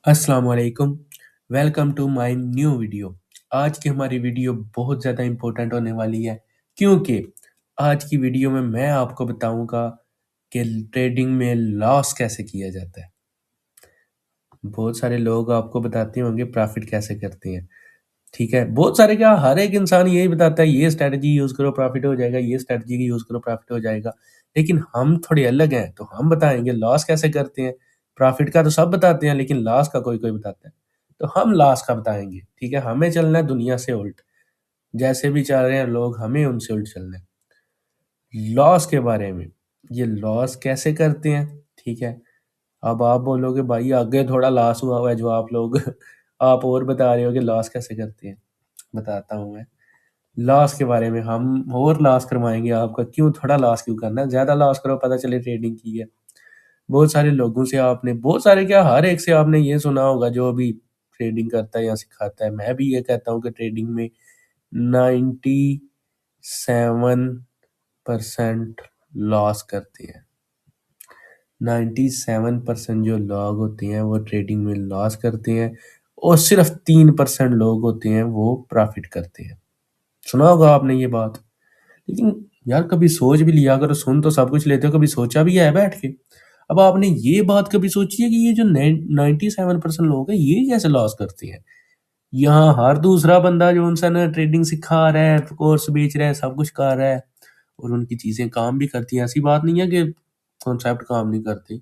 अस्सलाम वालेकुम। Welcome to my new video. आज की हमारी वीडियो बहुत ज़्यादा इम्पोर्टेंट होने वाली है क्योंकि आज की वीडियो में मैं आपको बताऊंगा कि ट्रेडिंग में लॉस कैसे किया जाता है। बहुत सारे लोग आपको बताते होंगे प्रॉफिट कैसे करते हैं। ठीक है, बहुत सारे क्या हर एक इंसान यही बताता है ये स्ट्रेटजी यूज़ करो प्रॉफिट हो जाएगा, ये स्ट्रेटजी यूज़ करो प्रॉफिट हो जाएगा। लेकिन हम थोड़े अलग हैं, तो हम बताएंगे लॉस कैसे करते हैं। प्रॉफिट का तो सब बताते हैं लेकिन लॉस का कोई कोई बताता है। तो हम लॉस का बताएंगे। ठीक है, हमें चलना है दुनिया से उल्ट। जैसे भी चल रहे हैं लोग, हमें उनसे उल्ट चलना है। लॉस के बारे में, ये लॉस कैसे करते हैं। ठीक है, अब आप बोलोगे भाई आगे थोड़ा लॉस हुआ हुआ है जो आप लोग आप और बता रहे हो कि लॉस कैसे करते हैं। बताता हूँ मैं। लॉस के बारे में हम और लॉस करवाएंगे आपका। क्यों, थोड़ा लॉस क्यों करना है, ज़्यादा लॉस करो पता चले ट्रेडिंग की है। बहुत सारे लोगों से आपने, बहुत सारे क्या हर एक से आपने ये सुना होगा जो अभी ट्रेडिंग करता है या सिखाता है। मैं भी ये कहता हूँ कि ट्रेडिंग में 97% लॉस करते हैं। 97% जो लोग होते हैं वो ट्रेडिंग में लॉस करते हैं और सिर्फ 3% लोग होते हैं वो प्रॉफिट करते हैं। सुना होगा आपने ये बात। लेकिन यार कभी सोच भी लिया करो, सुन तो सब कुछ लेते हो, कभी सोचा भी है बैठ के। अब आपने ये बात कभी सोची है कि ये जो 97% लोग हैं ये कैसे लॉस करते हैं। यहाँ हर दूसरा बंदा जो उनसे ना ट्रेडिंग सिखा रहा है, कोर्स बेच रहा है, सब कुछ कर रहा है और उनकी चीजें काम भी करती हैं। ऐसी बात नहीं है कि कॉन्सेप्ट काम नहीं करते।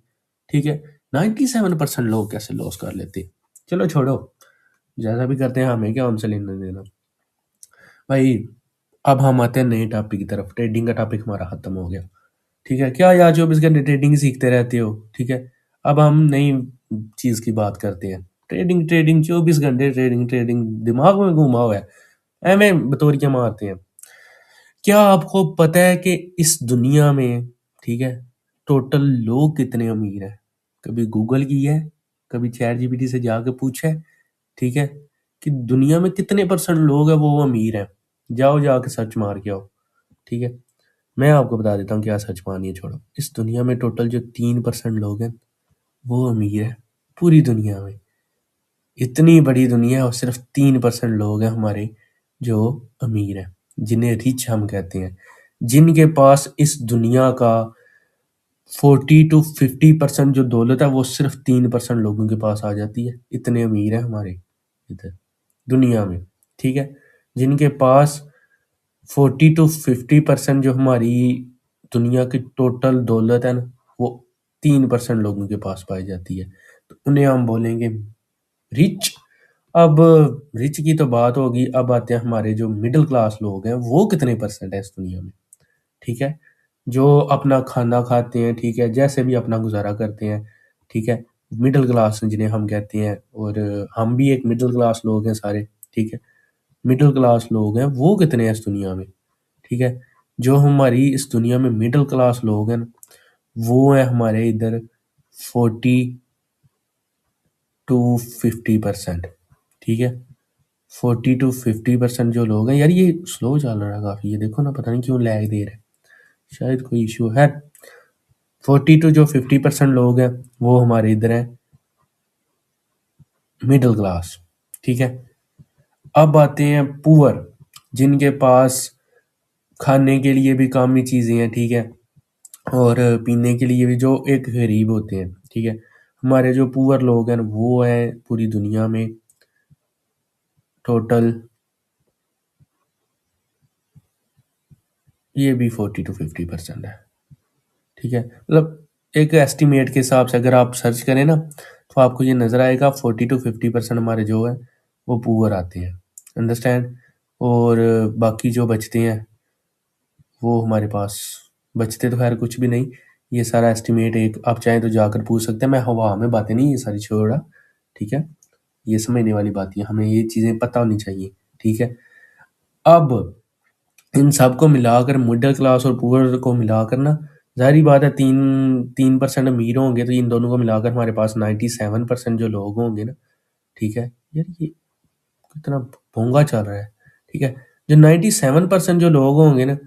ठीक है, 97% लोग कैसे लॉस कर लेते। चलो छोड़ो, जैसा भी करते हैं हमें क्या उनसे लेना देना। भाई अब हम आते हैं नए टॉपिक की तरफ। ट्रेडिंग का टॉपिक हमारा खत्म हो गया। ठीक है, क्या यार 24 घंटे ट्रेडिंग ही सीखते रहते हो। ठीक है, अब हम नई चीज की बात करते हैं। ट्रेडिंग ट्रेडिंग 24 घंटे ट्रेडिंग ट्रेडिंग दिमाग में घुमा हुआ है, एमें बतौरिया मारते हैं। क्या आपको पता है कि इस दुनिया में, ठीक है, टोटल लोग कितने अमीर हैं। कभी गूगल की है, कभी चैट जीपीटी से जाके पूछा है। ठीक है, कि दुनिया में कितने परसेंट लोग हैं वो अमीर हैं। जाओ जाके सर्च मार के आओ। ठीक है, मैं आपको बता देता हूँ क्या सच मानिए, छोड़ो। इस दुनिया में टोटल जो 3% लोग हैं वो अमीर है। पूरी दुनिया में इतनी बड़ी दुनिया है और सिर्फ 3% लोग हैं हमारे जो अमीर हैं, जिन्हें रिच हम कहते हैं। जिनके पास इस दुनिया का 40 to 50% जो दौलत है वो सिर्फ 3% लोगों के पास आ जाती है। इतने अमीर हैं हमारे इधर दुनिया में। ठीक है, जिनके पास 40 to 50% जो हमारी दुनिया की टोटल दौलत है ना, वो 3% लोगों के पास पाई जाती है। तो उन्हें हम बोलेंगे रिच। अब रिच की तो बात होगी, अब आते हैं हमारे जो मिडिल क्लास लोग हैं वो कितने परसेंट है इस दुनिया में। ठीक है, जो अपना खाना खाते हैं, ठीक है, जैसे भी अपना गुजारा करते हैं। ठीक है, मिडिल क्लास जिन्हें हम कहते हैं, और हम भी एक मिडिल क्लास लोग हैं सारे। ठीक है, मिडिल क्लास लोग हैं वो कितने हैं इस दुनिया में। ठीक है, जो हमारी इस दुनिया में मिडिल क्लास लोग हैं ना, वो है हमारे इधर 40 to 50%। ठीक है, 40 to 50% जो लोग हैं। यार ये स्लो चल रहा है काफ़ी, ये देखो ना, पता नहीं क्यों लैग दे रहा है, शायद कोई इशू है। 40 to 50% लोग हैं वो हमारे इधर हैं मिडिल क्लास। ठीक है, अब आते हैं पुअर, जिनके पास खाने के लिए भी कामी चीज़ें हैं। ठीक है, और पीने के लिए भी, जो एक गरीब होते हैं। ठीक है, हमारे जो पुअर लोग हैं वो हैं पूरी दुनिया में टोटल, ये भी 40 to 50% है। ठीक है, मतलब एक एस्टिमेट के हिसाब से अगर आप सर्च करें ना, तो आपको ये नज़र आएगा 40 to 50% हमारे जो है वो पुअर आते हैं। अंडरस्टैंड। और बाकी जो बचते हैं वो हमारे पास, बचते तो खैर कुछ भी नहीं। ये सारा एस्टिमेट एक, आप चाहें तो जाकर पूछ सकते हैं। मैं हवा में बातें नहीं ये सारी छोड़ा। ठीक है, ये समझने वाली बात है, हमें ये चीज़ें पता होनी चाहिए। ठीक है, अब इन सबको मिलाकर मिडिल क्लास और पुअर को मिलाकर ना, जाहिर बात है 3% अमीर होंगे तो इन दोनों को मिलाकर हमारे पास 97% जो लोग होंगे ना। ठीक है, यार ये कितना भोंगा चल रहा है। ठीक है, जो 97% जो लोग होंगे ना,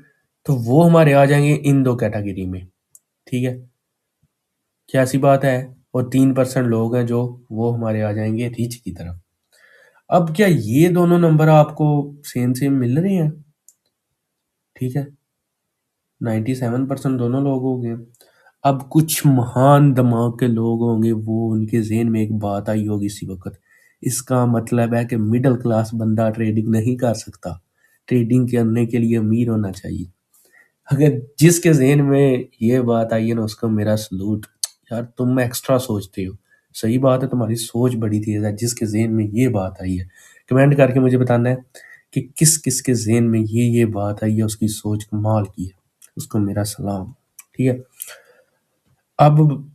तो वो हमारे आ जाएंगे इन दो कैटेगरी में। ठीक है, क्या ऐसी बात है। और 3% लोग हैं जो वो हमारे आ जाएंगे रिच की तरफ। अब क्या ये दोनों नंबर आपको सेम सेम मिल रहे हैं? ठीक है, 97% दोनों लोग हो गए। अब कुछ महान दिमाग के लोग होंगे, वो उनके ज़हन में एक बात आई होगी इसी वक्त, इसका मतलब है कि मिडिल क्लास बंदा ट्रेडिंग नहीं कर सकता, ट्रेडिंग करने के लिए अमीर होना चाहिए। अगर जिसके ज़हन में ये बात आई है ना, उसको मेरा सलूट। यार तुम एक्स्ट्रा सोचते हो। सही बात है, तुम्हारी सोच बड़ी तेज़ है। जिसके ज़हन में ये बात आई है, कमेंट करके मुझे बताना है कि किस किस के ज़हन में ये बात आई है, उसकी सोच कमाल की है, उसको मेरा सलाम। ठीक है, अब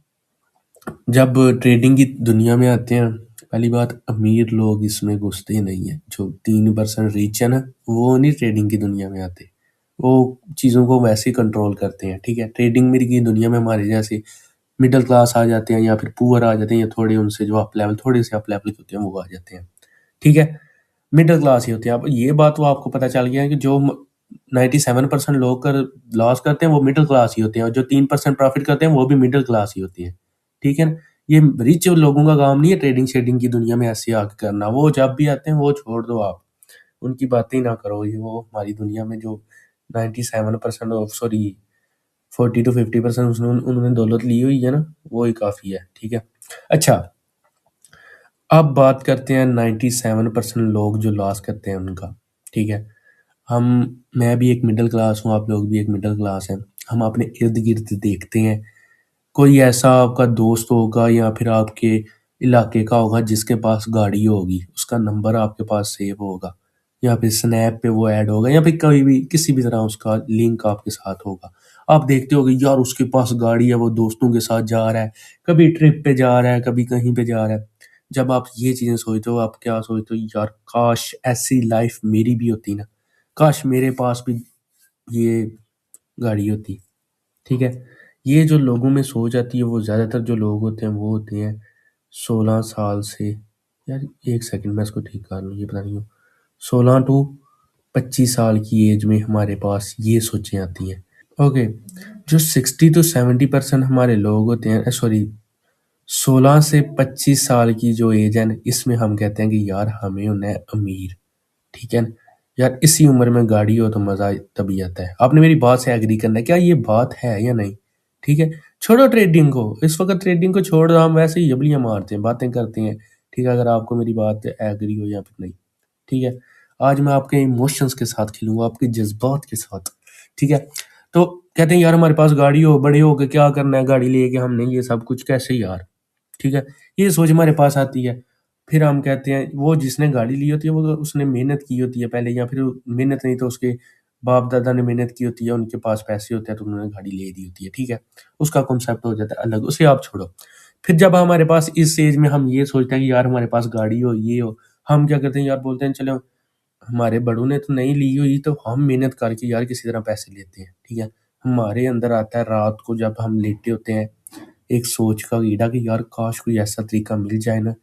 जब ट्रेडिंग की दुनिया में आते हैं, पहली बात, अमीर लोग इसमें घुसते नहीं है। जो 3% रिच है ना, वो नहीं ट्रेडिंग की दुनिया में आते। वो चीज़ों को वैसे ही कंट्रोल करते हैं। ठीक है, ट्रेडिंग में की दुनिया में हमारे जैसे मिडिल क्लास आ जाते हैं, या फिर पुअर आ जाते हैं, या थोड़े उनसे जो अप लेवल, थोड़े से अप लेवल के होते हैं, वो आ जाते हैं। ठीक है, मिडिल क्लास ही होते हैं। अब ये बात तो आपको पता चल गया है कि जो 97% लोग कर लॉस करते हैं वो मिडिल क्लास ही होते हैं, और जो 3% प्रॉफिट करते हैं वो भी मिडिल क्लास ही होती है। ठीक है ना, ये रिच लोगों का काम नहीं है ट्रेडिंग शेडिंग की दुनिया में ऐसे आके करना। वो जब भी आते हैं वो छोड़ दो, आप उनकी बातें ही ना करो। ये वो हमारी दुनिया में जो 97% ऑफ, सॉरी, 40 to 50% उन्होंने दौलत ली हुई है ना, वो ही काफ़ी है। ठीक है, अच्छा, अब बात करते हैं 97% लोग जो लॉस करते हैं उनका। ठीक है, हम मैं भी एक मिडिल क्लास हूँ, आप लोग भी एक मिडिल क्लास हैं। हम अपने इर्द गिर्द देखते हैं, कोई ऐसा आपका दोस्त होगा या फिर आपके इलाके का होगा जिसके पास गाड़ी होगी, उसका नंबर आपके पास सेव होगा, या फिर स्नैप पे वो ऐड होगा, या फिर कभी भी किसी भी तरह उसका लिंक आपके साथ होगा। आप देखते होगे यार उसके पास गाड़ी है, वो दोस्तों के साथ जा रहा है, कभी ट्रिप पे जा रहा है, कभी कहीं पे जा रहा है। जब आप ये चीज़ें सोचते हो, आप क्या सोचते हो, यार काश ऐसी लाइफ मेरी भी होती ना, काश मेरे पास भी ये गाड़ी होती। ठीक है, ये जो लोगों में सोच आती है, वो ज़्यादातर जो लोग होते हैं वो होते हैं 16 साल से, यार एक सेकंड मैं इसको ठीक कर लूँ, ये पता नहीं क्यों 16 to 25 साल की एज में हमारे पास ये सोचें आती हैं। ओके, जो 60 to 70% हमारे लोग होते हैं, सॉरी, 16 से 25 साल की जो एज है ना, इसमें हम कहते हैं कि यार हमें होना है अमीर। ठीक है ना, यार इसी उम्र में गाड़ी हो तो मज़ा तभी आता है। आपने मेरी बात से एग्री करना है, क्या ये बात है या नहीं? ठीक है, छोड़ो ट्रेडिंग को, इस वक्त ट्रेडिंग को छोड़ दो, हम वैसे ही यबलियाँ मारते हैं, बातें करते हैं। ठीक है, अगर आपको मेरी बात एग्री हो या फिर नहीं। ठीक है, आज मैं आपके इमोशंस के साथ खेलूंगा, आपके जज्बात के साथ। ठीक है, तो कहते हैं यार हमारे पास गाड़ी हो, बड़े हो के क्या करना है गाड़ी लेके हमने, ये सब कुछ कैसे यार। ठीक है, ये सोच हमारे पास आती है। फिर हम कहते हैं वो जिसने गाड़ी ली होती है वो उसने मेहनत की होती है पहले, या फिर मेहनत नहीं तो उसके बाप दादा ने मेहनत की होती है, उनके पास पैसे होते हैं तो उन्होंने गाड़ी ले दी होती है। ठीक है, उसका कॉन्सेप्ट हो जाता है अलग, उसे आप छोड़ो। फिर जब हमारे पास इस एज में हम ये सोचते हैं कि यार हमारे पास गाड़ी हो, ये हो, हम क्या करते हैं यार, बोलते हैं चलो हमारे बड़ों ने तो नहीं ली हुई तो हम मेहनत करके यार किसी तरह पैसे लेते हैं। ठीक है, हमारे अंदर आता है रात को जब हम लेटे होते हैं एक सोच का कीड़ा कि यार काश कोई ऐसा तरीका मिल जाए ना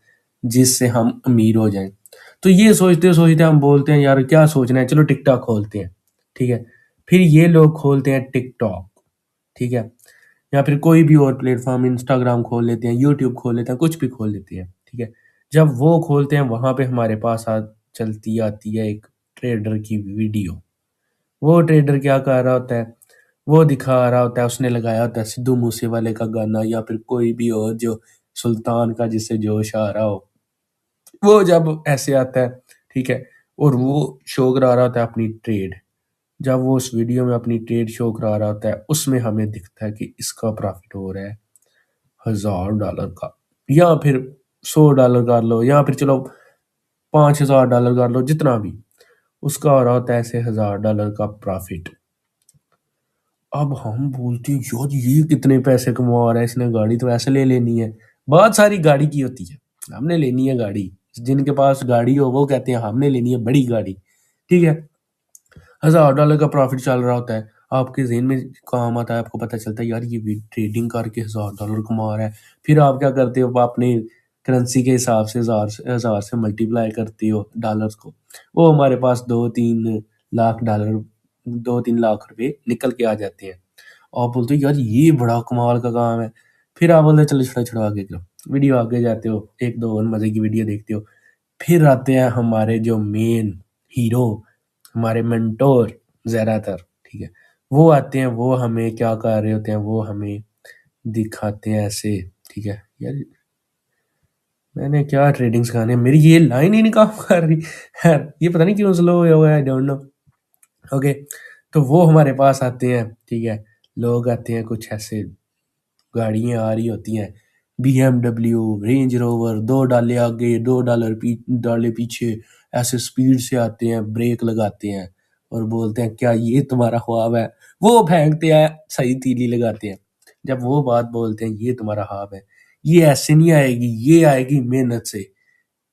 जिससे हम अमीर हो जाएं। तो ये सोचते सोचते हम बोलते हैं यार क्या सोचना है, चलो टिकटॉक खोलते हैं। ठीक है, फिर ये लोग खोलते हैं टिकटॉक। ठीक है, या फिर कोई भी और प्लेटफॉर्म, इंस्टाग्राम खोल लेते हैं, यूट्यूब खोल लेते हैं, कुछ भी खोल लेते हैं। ठीक है, जब वो खोलते हैं वहां पे हमारे पास चलती आती है एक ट्रेडर की वीडियो। वो ट्रेडर क्या कर रहा होता है, वो दिखा रहा होता है, उसने लगाया होता है सिद्धू मूसेवाले का गाना या फिर कोई भी और जो सुल्तान का जिससे जोश आ रहा हो, वो जब ऐसे आता है। ठीक है, और वो शो करा रहा होता है अपनी ट्रेड। जब वो उस वीडियो में अपनी ट्रेड शो करा रहा होता है, उसमें हमें दिखता है कि इसका प्रॉफिट हो रहा है $1000 का, या फिर $100 कर लो, या फिर चलो $5000 कर लो, जितना भी उसका हो रहा होता है ऐसे $1000 का प्रॉफिट। अब हम बोलते हैं यार ये कितने पैसे कमा रहा है, इसने गाड़ी तो ऐसे ले लेनी है। बहुत सारी गाड़ी की होती है, हमने लेनी है गाड़ी। जिनके पास गाड़ी हो वो कहते हैं हमने लेनी है बड़ी गाड़ी। ठीक है, $1000 का प्रॉफिट चल रहा होता है, आपके जेहन में काम आता है, आपको पता चलता है यार ये भी ट्रेडिंग करके $1000 कमा रहा है। फिर आप क्या करते हो, आप अपने करेंसी के हिसाब से हजार से मल्टीप्लाई करते हो डॉलर्स को, वो हमारे पास 2-3 लाख डॉलर, 2-3 लाख रुपए निकल के आ जाते हैं। आप बोलते हो यार ये बड़ा कमाल का काम है। फिर आप बोलते हो चलो छोड़ो छोड़ो आगे करो, वीडियो आगे जाते हो, एक दो और मजे की वीडियो देखते हो। फिर आते हैं हमारे जो मेन हीरो, हमारे मेंटोर ज्यादातर, ठीक है, वो आते हैं, वो हमें क्या कर रहे होते हैं, वो हमें दिखाते हैं ऐसे, ठीक है यार, मैंने क्या ट्रेडिंग सिखानी है, मेरी ये लाइन ही नहीं काम कर रही यार, ये पता नहीं क्यों स्लो हुआ है, आई डोंट नो। ओके, तो वो हमारे पास आते हैं, ठीक है, लोग आते हैं कुछ ऐसे, गाड़ियाँ आ रही होती हैं, BMW, रेंज रोवर, 2 डाले आगे, 2 डाले पीछे, ऐसे स्पीड से आते हैं, ब्रेक लगाते हैं और बोलते हैं क्या ये तुम्हारा ख्वाब है, वो फेंकते हैं, सही तीली लगाते हैं। जब वो बात बोलते हैं ये तुम्हारा ख्वाब है, ये ऐसे नहीं आएगी, ये आएगी मेहनत से,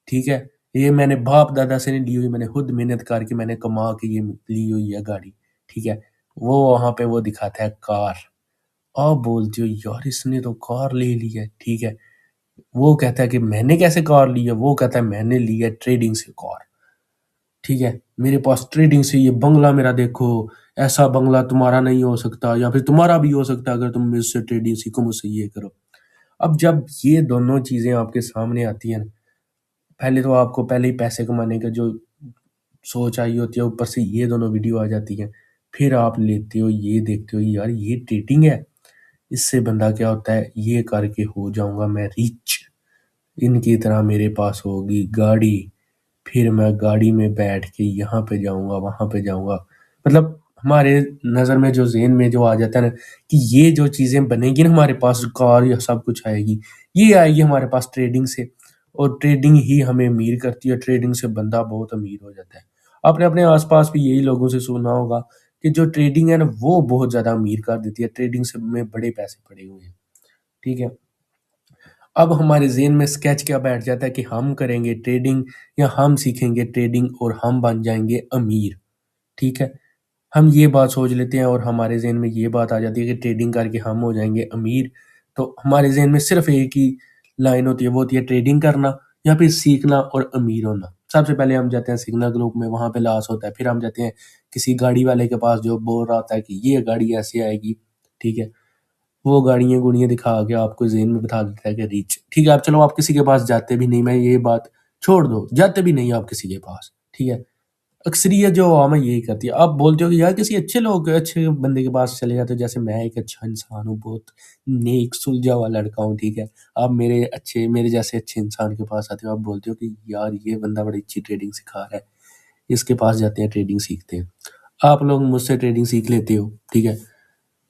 ठीक है, ये मैंने बाप दादा से नहीं ली हुई, मैंने खुद मेहनत करके मैंने कमा के ये ली हुई है गाड़ी, ठीक है। वो वहां पे वो दिखाता है कार, आप बोलते हो यार इसने तो कार ले ली है, ठीक है, वो कहता है कि मैंने कैसे कार ली है, वो कहता है मैंने ली है ट्रेडिंग से कार, ठीक है, मेरे पास ट्रेडिंग से ये बंगला मेरा देखो, ऐसा बंगला तुम्हारा नहीं हो सकता, या फिर तुम्हारा भी हो सकता है अगर तुम मुझसे ट्रेडिंग सीखो, मुझसे ये करो। अब जब ये दोनों चीजें आपके सामने आती हैं ना, पहले तो आपको पहले ही पैसे कमाने का जो सोच आई होती है, ऊपर से ये दोनों वीडियो आ जाती हैं, फिर आप लेते हो ये देखते हो यार ये ट्रेडिंग है, इससे बंदा क्या होता है, ये करके हो जाऊंगा मैं रिच, इनकी तरह मेरे पास होगी गाड़ी, फिर मैं गाड़ी में बैठ के यहाँ पे जाऊंगा वहां पे जाऊंगा, मतलब हमारे नज़र में जो जेहन में जो आ जाता है ना कि ये जो चीज़ें बनेगी ना, हमारे पास कार या सब कुछ आएगी, ये आएगी हमारे पास ट्रेडिंग से, और ट्रेडिंग ही हमें अमीर करती है, ट्रेडिंग से बंदा बहुत अमीर हो जाता है। आपने अपने आसपास भी यही लोगों से सुना होगा कि जो ट्रेडिंग है ना वो बहुत ज़्यादा अमीर कर देती है, ट्रेडिंग से में बड़े पैसे पड़े हुए हैं, ठीक है। अब हमारे ज़हन में स्केच क्या बैठ जाता है कि हम करेंगे ट्रेडिंग, या हम सीखेंगे ट्रेडिंग और हम बन जाएंगे अमीर, ठीक है। हम ये बात सोच लेते हैं और हमारे ज़हन में ये बात आ जाती है कि ट्रेडिंग करके हम हो जाएंगे अमीर, तो हमारे ज़हन में सिर्फ एक ही लाइन होती है, वो होती है ट्रेडिंग करना या फिर सीखना और अमीर होना। सबसे पहले हम जाते हैं सिग्नल ग्रुप में, वहाँ पे लॉस होता है, फिर हम जाते हैं किसी गाड़ी वाले के पास जो बोल रहा होता है कि ये गाड़ी ऐसे आएगी, ठीक है, वो गाड़ियाँ गुड़ियाँ दिखा के आपको ज़हन में बता देता है कि रिच, ठीक है, आप चलो आप किसी के पास जाते भी नहीं, मैं ये बात छोड़ दो, जाते भी नहीं आप किसी के पास, ठीक है। अक्सरियत जो अवाम है यही करती है। आप बोलते हो कि यार किसी अच्छे लोग अच्छे बंदे के पास चले जाते हो, जैसे मैं एक अच्छा इंसान हूँ, बहुत नेक सुलझा हुआ लड़का हूँ, ठीक है। आप मेरे जैसे अच्छे इंसान के पास आते हो, आप बोलते हो कि यार ये बंदा बड़ी अच्छी ट्रेडिंग सिखा रहा है, इसके पास जाते हैं ट्रेडिंग सीखते हैं। आप लोग मुझसे ट्रेडिंग सीख लेते हो, ठीक है।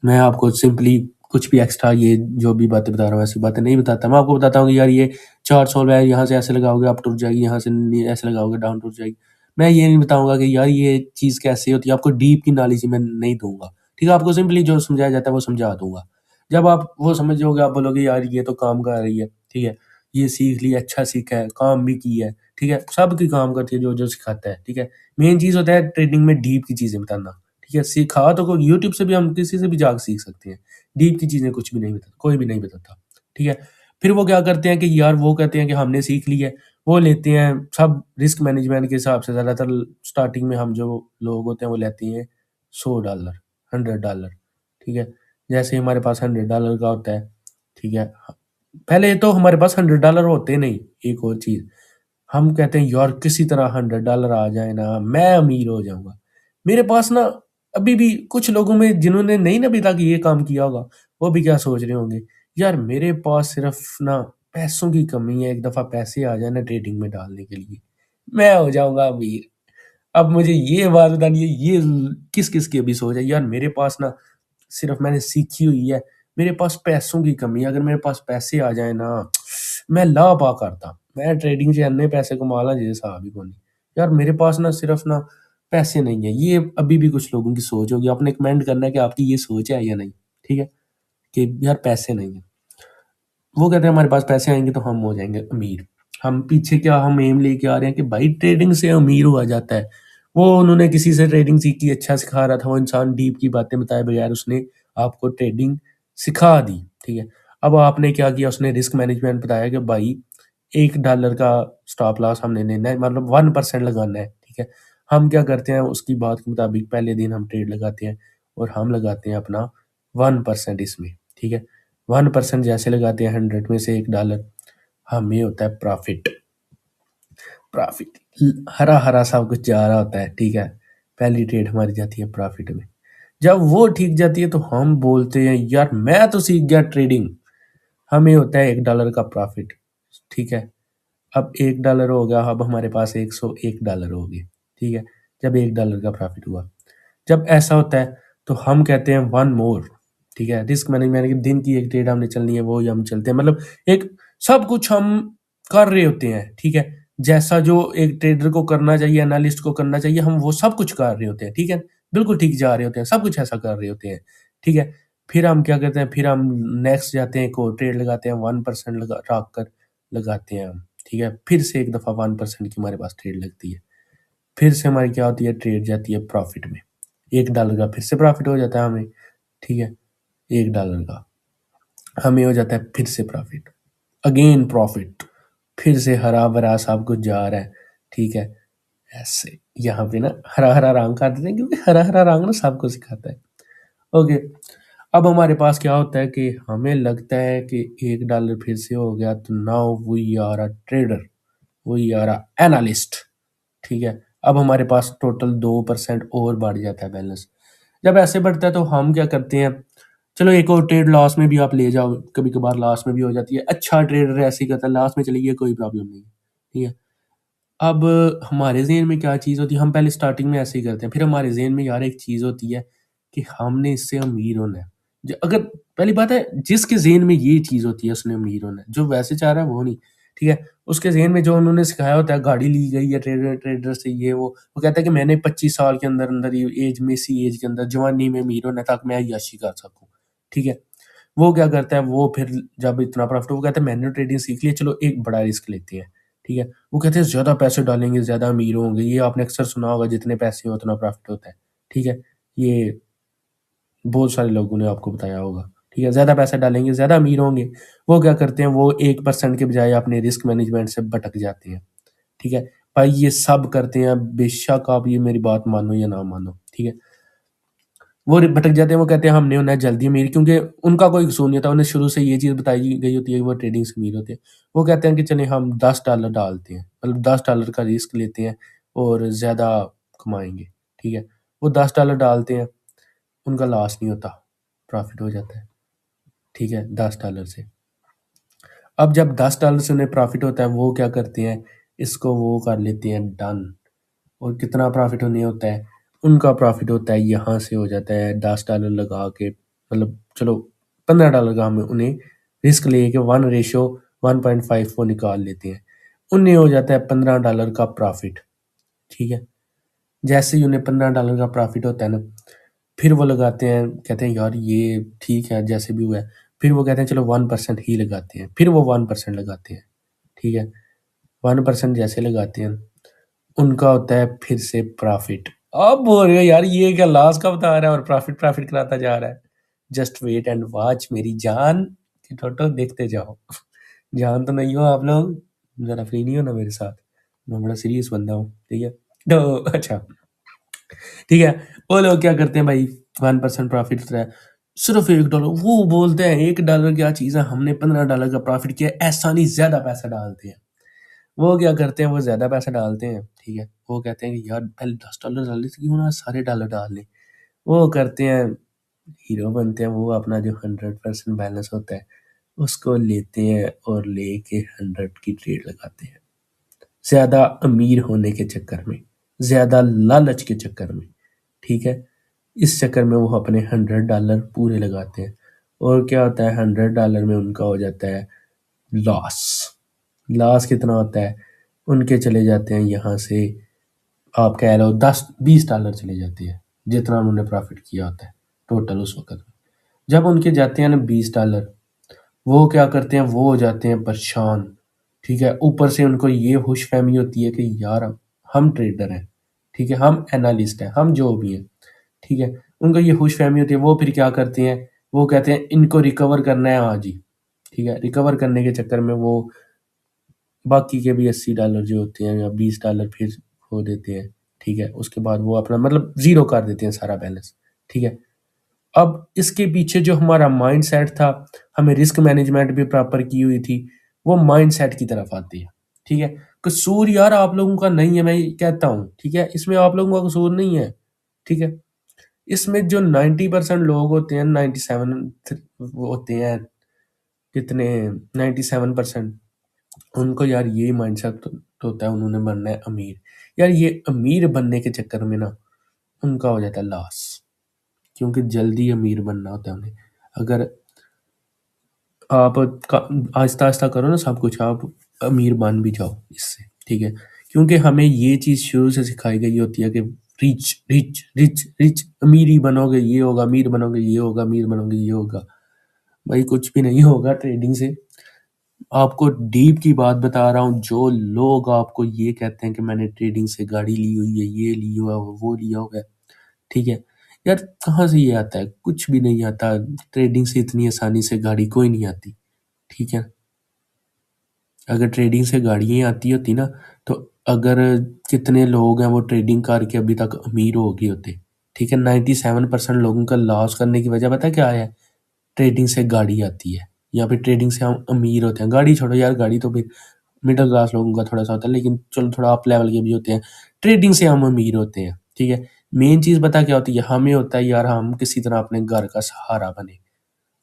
मैं आपको सिंपली कुछ भी एक्स्ट्रा ये जो भी बातें बता रहा हूँ ऐसी बातें नहीं बताता, मैं आपको बताता हूँ कि यार ये चार्ट सॉल्व है, यहाँ से ऐसे लगाओगे अप टूट जाएगी, यहाँ से ऐसे लगाओगे डाउन टूट जाएगी। मैं ये नहीं बताऊंगा कि यार ये चीज़ कैसे होती है, आपको डीप की नॉलेज मैं नहीं दूंगा, ठीक है। आपको सिंपली जो समझाया जाता है वो समझा दूंगा। जब आप वो समझ जाओगे आप बोलोगे यार ये तो काम कर रही है, ठीक है, ये सीख लिया, अच्छा सीखा है, काम भी की है, ठीक है, सब की काम करती है जो जो सिखाता है, ठीक है। मेन चीज़ होता है ट्रेडिंग में डीप की चीज़ें बताना, ठीक है। सिखा तो कोई यूट्यूब से भी हम किसी से भी जाकर सीख सकते हैं, डीप की चीज़ें कुछ भी नहीं बताता, कोई भी नहीं बताता, ठीक है। फिर वो क्या करते हैं कि यार वो कहते हैं कि हमने सीख लिया है, वो लेते हैं सब रिस्क मैनेजमेंट के हिसाब से, ज़्यादातर स्टार्टिंग में हम जो लोग होते हैं वो लेते हैं $100, $100, ठीक है। जैसे हमारे पास $100 का होता है, ठीक है, पहले तो हमारे पास $100 होते नहीं, एक और चीज़, हम कहते हैं यार किसी तरह $100 आ जाए ना मैं अमीर हो जाऊंगा। मेरे पास ना अभी भी कुछ लोगों में जिन्होंने नहीं ना अभी तक ये काम किया होगा, वो भी क्या सोच रहे होंगे, यार मेरे पास सिर्फ ना पैसों की कमी है, एक दफा पैसे आ जाए ना ट्रेडिंग में डालने के लिए मैं हो जाऊंगा अमीर। अब मुझे ये बात बतानी है, ये किस किस की अभी सोच है, यार मेरे पास ना सिर्फ मैंने सीखी हुई है, मेरे पास पैसों की कमी है, अगर मेरे पास पैसे आ जाए ना मैं ला पा करता, मैं ट्रेडिंग से अन्य पैसे कमा ला जैसे साहब ही कोनी। यार मेरे पास ना सिर्फ ना पैसे नहीं है, ये अभी भी कुछ लोगों की सोच होगी, आपने कमेंट करना है कि आपकी ये सोच है या नहीं, ठीक है, कि यार पैसे नहीं है। वो कहते हैं हमारे पास पैसे आएंगे तो हम हो जाएंगे अमीर। हम पीछे क्या हम एम लेके आ रहे हैं कि भाई ट्रेडिंग से अमीर हुआ जाता है, वो उन्होंने किसी से ट्रेडिंग सीखी, अच्छा सिखा रहा था वो इंसान, डीप की बातें बताए बगैर उसने आपको ट्रेडिंग सिखा दी, ठीक है। अब आपने क्या किया, उसने रिस्क मैनेजमेंट बताया कि भाई $1 का स्टॉप लॉस हमने लेना है, मतलब 1% लगाना है, ठीक है। हम क्या करते हैं उसकी बात के मुताबिक पहले दिन हम ट्रेड लगाते हैं और हम लगाते हैं अपना 1% इसमें, ठीक है। 1% जैसे लगाते हैं 100 में से $1, हमें होता है प्रॉफिट। प्रॉफिट हरा हरा सब कुछ जा रहा होता है, ठीक है। पहली ट्रेड हमारी जाती है प्रॉफिट में। जब वो ठीक जाती है तो हम बोलते हैं यार मैं तो सीख गया ट्रेडिंग। हमें होता है $1 का प्रॉफिट, ठीक है। अब $1 हो गया, अब हमारे पास $101 हो गए, ठीक है। जब $1 का प्रॉफिट हुआ, जब ऐसा होता है तो हम कहते हैं वन मोर, ठीक है। रिस्क मैनेजमेंट की दिन की एक ट्रेड हमने चलनी है, वो ही हम चलते हैं, मतलब एक सब कुछ हम कर रहे होते हैं, ठीक है। जैसा जो एक ट्रेडर को करना चाहिए, एनालिस्ट को करना चाहिए, हम वो सब कुछ कर रहे होते हैं, ठीक है। बिल्कुल ठीक जा रहे होते हैं, सब कुछ ऐसा कर रहे होते हैं, ठीक है। फिर हम क्या करते हैं, फिर हम नेक्स्ट जाते हैं, एक और ट्रेड लगाते हैं, 1% लगा रख कर लगाते हैं हम, ठीक है। फिर से एक दफ़ा 1% की हमारे पास ट्रेड लगती है, फिर से हमारी क्या होती है, ट्रेड जाती है प्रॉफिट में। $1 का फिर से प्रॉफिट हो जाता है हमें, ठीक है। $1 का हमें हो जाता है फिर से प्रॉफिट, अगेन प्रॉफिट, फिर से हरा भरा सब कुछ जा रहा है, ठीक है। ऐसे यहाँ पे ना हरा हरा रंग कर देते हैं, क्योंकि हरा हरा रंग ना सबको सिखाता है। ओके, अब हमारे पास क्या होता है कि हमें लगता है कि $1 फिर से हो गया, तो now we are a trader, we are a analyst, ठीक है। अब हमारे पास टोटल 2% और बढ़ जाता है बैलेंस। जब ऐसे बढ़ता है तो हम क्या करते हैं, चलो एक और ट्रेड लॉस में भी आप ले जाओ, कभी कभार लॉस में भी हो जाती है, अच्छा ट्रेडर ऐसे ही करता है, लॉस में चली गई कोई प्रॉब्लम नहीं है, ठीक है। अब हमारे ज़हन में क्या चीज़ होती है, हम पहले स्टार्टिंग में ऐसे ही करते हैं, फिर हमारे ज़हन में यार एक चीज़ होती है कि हमने इससे अमीर होना है। अगर पहली बात है, जिसके ज़हन में ये चीज़ होती है उसने अमीर होना है, जो वैसे चाह रहा है वो नहीं, ठीक है। उसके ज़हन में जो उन्होंने सिखाया होता है, गाड़ी ली गई है ट्रेडर ट्रेडर से, ये वो कहता है कि मैंने 25 साल के अंदर अंदर ये एज में, इसी एज के अंदर जवानी में अमीर होना है ताकि मैं अय्याशी कर सकूँ, ठीक है। वो क्या करता है, वो फिर जब इतना प्रॉफिट, वो कहता है मैंने ट्रेडिंग सीख ली, चलो एक बड़ा रिस्क लेते हैं, ठीक है। वो कहते हैं ज़्यादा पैसे डालेंगे ज़्यादा अमीर होंगे, ये आपने अक्सर सुना होगा, जितने पैसे हो उतना प्रॉफिट होता है, ठीक है। ये बहुत सारे लोगों ने आपको बताया होगा, ठीक है। ज़्यादा पैसा डालेंगे ज़्यादा अमीर होंगे। वो क्या करते हैं, वो 1% के बजाय अपने रिस्क मैनेजमेंट से भटक जाते हैं, ठीक है। भाई ये सब करते हैं, बेशक आप ये मेरी बात मानो या ना मानो, ठीक है। वो भटक जाते हैं, वो कहते हैं हमने होना है जल्दी अमीर, क्योंकि उनका कोई कसूर नहीं होता, उन्हें शुरू से ये चीज़ बताई गई होती है कि वो ट्रेडिंग से अमीर होते हैं। वो कहते हैं कि चलें हम $10 डालते हैं, मतलब $10 का रिस्क लेते हैं और ज़्यादा कमाएंगे, ठीक है। वो $10 डालते हैं, उनका लॉस नहीं होता, प्रॉफिट हो जाता है, ठीक है, $10 से। अब जब $10 से उन्हें प्रॉफिट होता है, वो क्या करते हैं, इसको वो कर लेते हैं डन। और कितना प्रॉफिट उन्हें होता है, उनका प्रॉफिट होता है यहाँ से हो जाता है $10 लगा के, मतलब चलो $15 का हमें उन्हें रिस्क ले के 1:1.5 वो निकाल लेते हैं, उन्हें हो जाता है $15 का प्रॉफिट, ठीक है। जैसे ही उन्हें $15 का प्रॉफिट होता है ना, फिर वो लगाते हैं, कहते हैं यार ये ठीक है जैसे भी हुआ है, फिर वो कहते हैं चलो 1% ही लगाते हैं, फिर वो 1% लगाते हैं, ठीक है। 1% जैसे लगाते हैं, उनका होता है फिर से प्रॉफिट। अब बोल रहे हो यार ये क्या लॉस का बता रहा है और प्रॉफिट प्रॉफिट कराता जा रहा है। जस्ट वेट एंड वॉच मेरी जान की फोटो देखते जाओ। जान तो नहीं हो आप लोग, जरा फ्री नहीं हो ना मेरे साथ, मैं बड़ा सीरियस बंदा हूँ, ठीक है। तो अच्छा, ठीक है। वो लोग क्या करते हैं भाई, 1% प्रॉफिट होता है, सिर्फ $1, वो बोलते हैं $1 क्या चीज़ है, हमने $15 का प्रॉफिट किया, ऐसा नहीं ज्यादा पैसा डालते हैं। वो क्या करते हैं, वो ज़्यादा पैसा डालते हैं, ठीक है। वो कहते हैं कि यार पहले $10 डाले थे, क्यों ना सारे डॉलर डाल लें। वो करते हैं, हीरो बनते हैं, वो अपना जो 100% बैलेंस होता है उसको लेते हैं और लेके 100 की ट्रेड लगाते हैं, ज़्यादा अमीर होने के चक्कर में, ज़्यादा लालच के चक्कर में, ठीक है। इस चक्कर में वो अपने $100 पूरे लगाते हैं, और क्या होता है, $100 में उनका हो जाता है लॉस। लॉस कितना होता है, उनके चले जाते हैं यहाँ से, आप कह लो 10-20 डॉलर चले जाते हैं, जितना उन्होंने प्रॉफिट किया होता है टोटल उस वक्त में। जब उनके जाते हैं ना $20, वो क्या करते हैं, वो हो जाते हैं परेशान, ठीक है। ऊपर से उनको ये खुशफहमी होती है कि यार हम ट्रेडर हैं, ठीक है, हम एनालिस्ट हैं, हम जो भी हैं, ठीक है। उनको ये खुशफहमी होती है, वो फिर क्या करते हैं, वो कहते हैं इनको रिकवर करना है आज ही, ठीक है। रिकवर करने के चक्कर में वो बाकी के भी $80 जो होते हैं या $20 फिर खो देते हैं, ठीक है। उसके बाद वो अपना मतलब ज़ीरो कर देते हैं सारा बैलेंस, ठीक है। अब इसके पीछे जो हमारा माइंडसेट था, हमें रिस्क मैनेजमेंट भी प्रॉपर की हुई थी, वो माइंडसेट की तरफ आती है। ठीक है? कसूर यार आप लोगों का नहीं है, मैं ये कहता हूँ, ठीक है? इसमें आप लोगों का कसूर नहीं है, ठीक है? इसमें जो 90% लोग होते हैं, 97 वो होते हैं, कितने 97%, उनको यार ये माइंडसेट तो होता है उन्होंने बनना है अमीर। यार ये अमीर बनने के चक्कर में ना उनका हो जाता है लॉस, क्योंकि जल्दी अमीर बनना होता है उन्हें। अगर आप आहिस्ता आहिस्ता करो ना सब कुछ, आप अमीर बन भी जाओ इससे, ठीक है? क्योंकि हमें ये चीज़ शुरू से सिखाई गई होती है कि रिच रिच रिच रिच, अमीर ही बनोगे ये होगा, अमीर बनोगे ये होगा, अमीर बनोगे ये होगा। भाई कुछ भी नहीं होगा ट्रेडिंग से। आपको डीप की बात बता रहा हूँ, जो लोग आपको ये कहते हैं कि मैंने ट्रेडिंग से गाड़ी ली हुई है, ये ली हुआ है, वो लिया हुआ है, ठीक है? यार कहाँ से ये आता है? कुछ भी नहीं आता। ट्रेडिंग से इतनी आसानी से गाड़ी कोई नहीं आती, ठीक है? अगर ट्रेडिंग से गाड़ियाँ आती होती ना, तो अगर कितने लोग हैं वो ट्रेडिंग करके अभी तक अमीर हो गए होते, ठीक है? 97% लोगों का लॉस करने की वजह पता है क्या है? ट्रेडिंग से गाड़ी आती है, या फिर ट्रेडिंग से हम अमीर होते हैं। गाड़ी छोड़ो यार, गाड़ी तो फिर मिडिल क्लास लोगों का थोड़ा सा होता है, लेकिन चलो थोड़ा अप लेवल के भी होते हैं। ट्रेडिंग से हम अमीर होते हैं, ठीक है? मेन चीज़ पता क्या होती है? हमें होता है यार हम किसी तरह अपने घर का सहारा बने,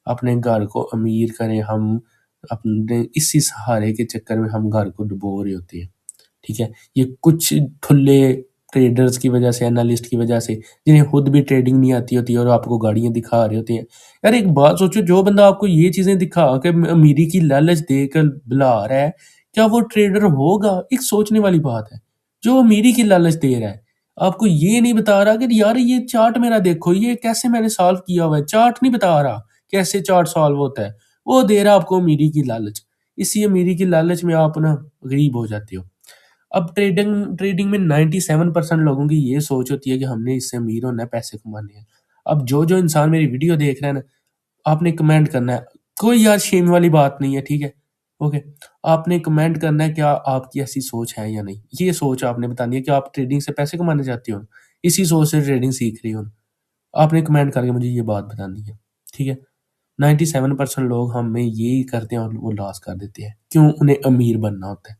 अपने घर को अमीर करें हम, अपने इसी सहारे के चक्कर में हम घर को डुबो रहे होते हैं, ठीक है? ये कुछ ठुल्ले ट्रेडर्स की वजह से, एनालिस्ट की वजह से, जिन्हें खुद भी ट्रेडिंग नहीं आती होती है और आपको गाड़ियाँ दिखा रहे होते हैं। यार एक बात सोचो, जो बंदा आपको ये चीज़ें दिखा के अमीरी की लालच देकर बुला रहा है, क्या वो ट्रेडर होगा? एक सोचने वाली बात है। जो अमीरी की लालच दे रहा है, आपको ये नहीं बता रहा कि यार ये चार्ट मेरा देखो, ये कैसे मैंने सॉल्व किया हुआ है। चार्ट नहीं बता रहा कैसे चार्ट सॉल्व होता है, वो दे रहा है आपको अमीरी की लालच। इसी अमीरी की लालच में आप ना गरीब हो जाते हो। अब ट्रेडिंग ट्रेडिंग में 97% लोगों की ये सोच होती है कि हमने इससे अमीर होना है, पैसे कमाने हैं। अब जो इंसान मेरी वीडियो देख रहा है ना, आपने कमेंट करना है, कोई यार शेम वाली बात नहीं है, ठीक है? ओके, आपने कमेंट करना है क्या आपकी ऐसी सोच है या नहीं। ये सोच आपने बतानी है कि आप ट्रेडिंग से पैसे कमाना चाहते हो, इसी सोच से ट्रेडिंग सीख रही हो। आपने कमेंट करके मुझे ये बात बतानी है, ठीक है? 97% लोग हमें यही करते हैं और वो लॉस कर देते हैं। क्यों? उन्हें अमीर बनना होता है,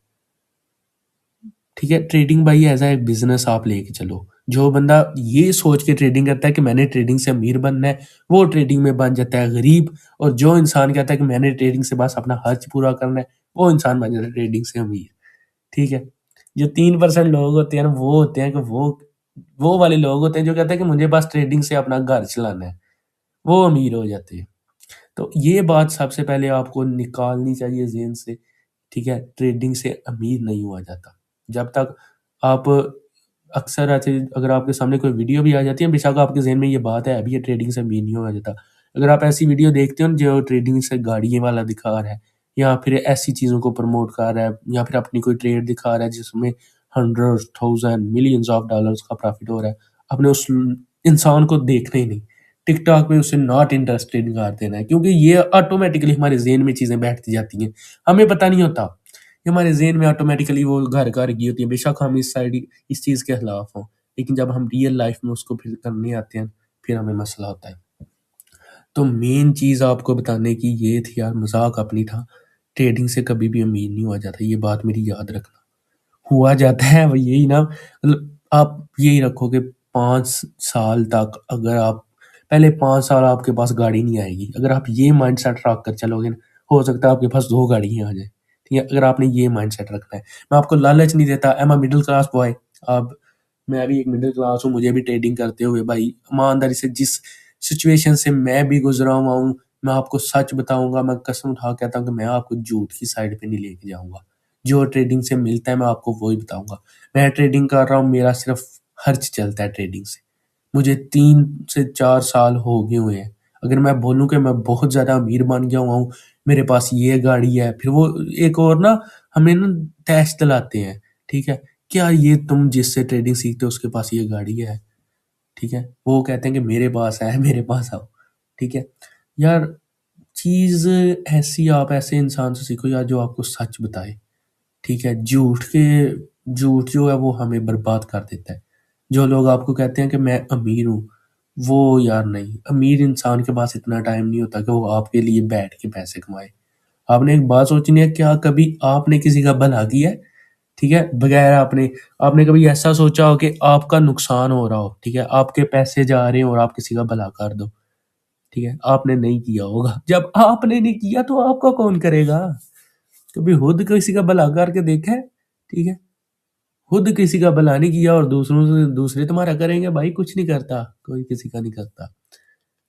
ठीक है? ट्रेडिंग भाई ऐसा एक बिजनेस आप लेके चलो। जो बंदा ये सोच के ट्रेडिंग करता है कि मैंने ट्रेडिंग से अमीर बनना है, वो ट्रेडिंग में बन जाता है गरीब। और जो इंसान कहता है कि मैंने ट्रेडिंग से बस अपना हर्ज पूरा करना है, वो इंसान बन जाता है ट्रेडिंग से अमीर, ठीक है? जो 3% लोग होते हैं ना, वो होते हैं कि वो वाले लोग होते हैं जो कहते हैं कि मुझे बस ट्रेडिंग से अपना घर चलाना है, वो अमीर हो जाते हैं। तो ये बात सबसे पहले आपको निकालनी चाहिए ज़हन से, ठीक है? ट्रेडिंग से अमीर नहीं हुआ जाता। जब तक आप अक्सर ऐसे, अगर आपके सामने कोई वीडियो भी आ जाती है, बेशक आपके ज़हन में ये बात है अभी, ये ट्रेडिंग से अमीर नहीं हुआ जाता। अगर आप ऐसी वीडियो देखते हो ना जो ट्रेडिंग से गाड़ियों वाला दिखा रहा है, या फिर ऐसी चीज़ों को प्रमोट कर रहा है, या फिर अपनी कोई ट्रेड दिखा रहा है जिसमें hundreds, thousand, millions of dollars का प्रॉफिट हो रहा है, आपने उस इंसान को देखना ही नहीं। टिकटॉक पे उसे नॉट इंटरेस्टेड कर देना है, क्योंकि ये ऑटोमेटिकली हमारे ज़हन में चीज़ें बैठती जाती हैं। हमें पता नहीं होता, ये हमारे ज़हन में ऑटोमेटिकली वो घर-घर की होती है। बेशक हम इस साइड इस चीज़ के खिलाफ हों, लेकिन जब हम रियल लाइफ़ में उसको फिर करने आते हैं, फिर हमें मसला होता है। तो मेन चीज़ आपको बताने की ये थी यार, मज़ाक अपनी था। ट्रेडिंग से कभी भी अमीर नहीं हुआ जाता, ये बात मेरी याद रखना। हुआ जाता है वो यही ना, मतलब आप यही रखो कि 5 साल तक अगर आप, पहले 5 साल आपके पास गाड़ी नहीं आएगी। अगर आप ये माइंडसेट रख कर चलोगे ना, हो सकता है आपके पास 2 गाड़ियाँ आ जाएँ, ठीक है? अगर आपने ये माइंडसेट रखना है। मैं आपको लालच नहीं देता, I am a middle class boy. अब मैं भी एक मिडल क्लास हूँ, मुझे भी ट्रेडिंग करते हुए भाई ईमानदारी से जिस सिचुएशन से मैं भी गुज़रा हुआ हूँ, मैं आपको सच बताऊँगा, मैं कसम उठा के कहता हूँ कि मैं आपको झूठ की साइड पे नहीं लेके जाऊँगा। जो ट्रेडिंग से मिलता है मैं आपको वो ही बताऊँगा। मैं ट्रेडिंग कर रहा हूँ, मेरा सिर्फ़ खर्च चलता है ट्रेडिंग से। मुझे 3 से 4 साल हो गए हुए हैं। अगर मैं बोलूँ कि मैं बहुत ज़्यादा अमीर बन गया हुआ हूँ, मेरे पास ये गाड़ी है, फिर वो एक और ना हमें ना तैश दिलाते हैं, ठीक है? क्या ये तुम जिससे ट्रेडिंग सीखते हो उसके पास ये गाड़ी है, ठीक है? वो कहते हैं कि मेरे पास है, मेरे पास आओ, ठीक है? यार चीज़ ऐसी, आप ऐसे इंसान से सीखो यार जो आपको सच बताए। ठीक है? झूठ जो है वो हमें बर्बाद कर देता है। जो लोग आपको कहते हैं कि मैं अमीर हूँ, वो यार नहीं, अमीर इंसान के पास इतना टाइम नहीं होता कि वो आपके लिए बैठ के पैसे कमाए। आपने एक बात सोचनी है, क्या कभी आपने किसी का भला किया है? ठीक है? बगैर आपने आपने कभी ऐसा सोचा हो कि आपका नुकसान हो रहा हो, ठीक है? आपके पैसे जा रहे हैं और आप किसी का भला कर दो, ठीक है? आपने नहीं किया होगा। जब आपने नहीं किया तो आपका कौन करेगा? कभी खुद किसी का भला करके देखा है? ठीक है? खुद किसी का भला नहीं किया और दूसरे तुम्हारा करेंगे, भाई कुछ नहीं करता, कोई किसी का नहीं करता।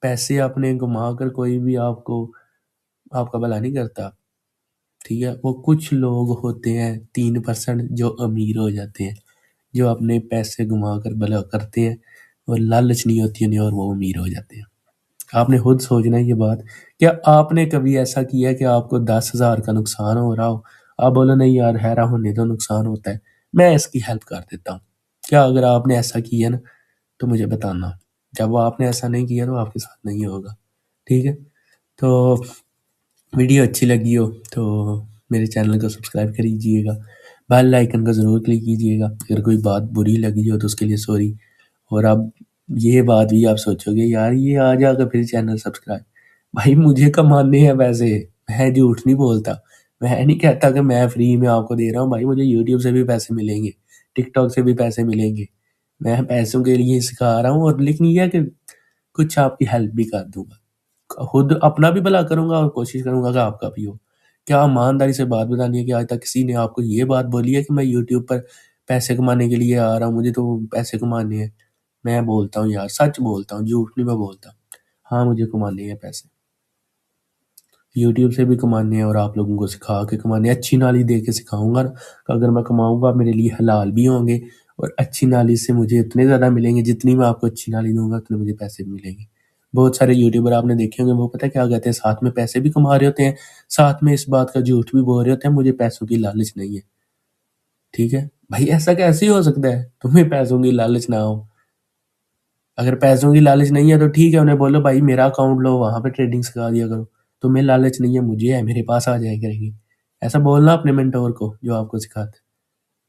पैसे आपने कमा कर कोई भी आपको आपका भला नहीं करता, ठीक है? वो कुछ लोग होते हैं 3% जो अमीर हो जाते हैं, जो अपने पैसे घुमा कर भला करते हैं और लालच नहीं होती उन्हें और वो अमीर हो जाते हैं। आपने खुद सोचना है ये बात। क्या आपने कभी ऐसा किया है कि आपको 10,000 का नुकसान हो रहा हो, आप बोलो नहीं यार हैरा होने दो, नुकसान होता है, मैं इसकी हेल्प कर देता हूँ? क्या अगर आपने ऐसा किया ना तो मुझे बताना। जब आपने ऐसा नहीं किया तो आपके साथ नहीं होगा, ठीक है? तो वीडियो अच्छी लगी हो तो मेरे चैनल को सब्सक्राइब कर लीजिएगा, बेल आइकन को ज़रूर क्लिक कीजिएगा। अगर कोई बात बुरी लगी हो तो उसके लिए सॉरी। और अब ये बात भी आप सोचोगे यार ये आ जाएगा फिर चैनल सब्सक्राइब, भाई मुझे कमाने हैं पैसे, मैं झूठ नहीं बोलता। मैं नहीं कहता कि मैं फ्री में आपको दे रहा हूँ, भाई मुझे यूट्यूब से भी पैसे मिलेंगे, टिकटॉक से भी पैसे मिलेंगे। मैं पैसों के लिए सिखा रहा हूँ और लेकिन ये है कि कुछ आपकी हेल्प भी कर दूंगा, खुद अपना भी भला करूंगा और कोशिश करूंगा कि आपका भी हो। क्या ईमानदारी से बात बतानी है कि आज तक किसी ने आपको ये बात बोली है कि मैं यूट्यूब पर पैसे कमाने के लिए आ रहा हूँ, मुझे तो पैसे कमाने हैं? मैं बोलता हूँ यार, सच बोलता हूँ, झूठ नहीं मैं बोलता। हाँ मुझे कमाने हैं पैसे, यूट्यूब से भी कमाने हैं और आप लोगों को सिखा के कमाने हैं। अच्छी नॉलेज दे के सिखाऊंगा ना, कि अगर मैं कमाऊंगा मेरे लिए हलाल भी होंगे और अच्छी नॉलेज से मुझे इतने ज़्यादा मिलेंगे, जितनी मैं आपको अच्छी नॉलेज दूंगा उतने मुझे पैसे भी मिलेंगे। बहुत सारे यूट्यूबर आपने देखे होंगे, वो पता है क्या कहते हैं, साथ में पैसे भी कमा रहे होते हैं, साथ में इस बात का झूठ भी बोल रहे होते हैं मुझे पैसों की लालच नहीं है। ठीक है भाई, ऐसा कैसे हो सकता है तुम्हें पैसों की लालच ना हो? अगर पैसों की लालच नहीं है तो ठीक है, उन्हें बोलो भाई मेरा अकाउंट लो, वहां पे ट्रेडिंग सिखा दिया करो। तुम्हें लालच नहीं है, मुझे है, मेरे पास आ जाया करेंगी। ऐसा बोलना अपने मेंटोर को जो आपको सिखाता है,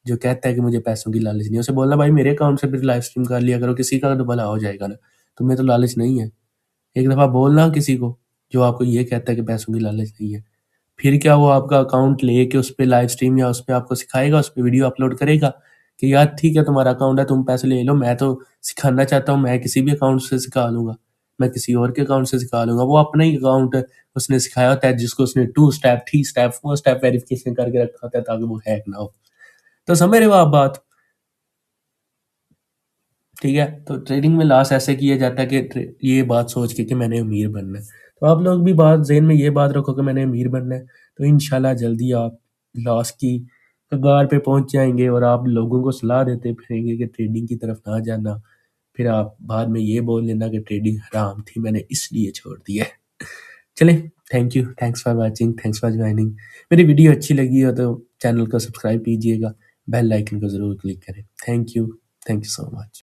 जो कहता है कि मुझे पैसों की लालच नहीं है, उसे बोलना भाई मेरे अकाउंट से फिर लाइव स्ट्रीम कर लिया करो, किसी का तो भला हो जाएगा ना। तुम्हें तो लालच नहीं है। एक दफा बोलना किसी को जो आपको ये कहता है कि पैसों की लालच नहीं है, फिर क्या वो आपका अकाउंट लेके उस पे लाइव स्ट्रीम या उस पे आपको सिखाएगा, उस पे वीडियो अपलोड करेगा कि यार ठीक है तुम्हारा अकाउंट है, तुम पैसे ले लो, मैं तो सिखाना चाहता हूँ, मैं किसी भी अकाउंट से सिखा लूंगा, मैं किसी और के अकाउंट से सिखा लूंगा। वो अपना ही अकाउंट उसने सिखाया होता है, जिसको उसने 2 स्टेप 3 स्टेप 4 स्टेप वेरिफिकेशन करके रखा होता है ताकि वो हैक ना हो। तो समझ रहे हो आप बात? ठीक है, तो ट्रेडिंग में लॉस ऐसे किया जाता है कि ये बात सोच के कि मैंने अमीर बनना है। तो आप लोग भी बात ज़हन में ये बात रखो कि मैंने अमीर बनना है, तो इंशाल्लाह जल्दी आप लॉस की कगार पे पहुंच जाएंगे और आप लोगों को सलाह देते फिरेंगे कि ट्रेडिंग की तरफ ना जाना। फिर आप बाद में ये बोल लेना कि ट्रेडिंग हराम थी, मैंने इसलिए छोड़ दिया है। चलें, thank you, thanks for watching, thanks for joining. मेरी वीडियो अच्छी लगी हो तो चैनल को सब्सक्राइब कीजिएगा, बेल आइकन को ज़रूर क्लिक करें। Thank you so much.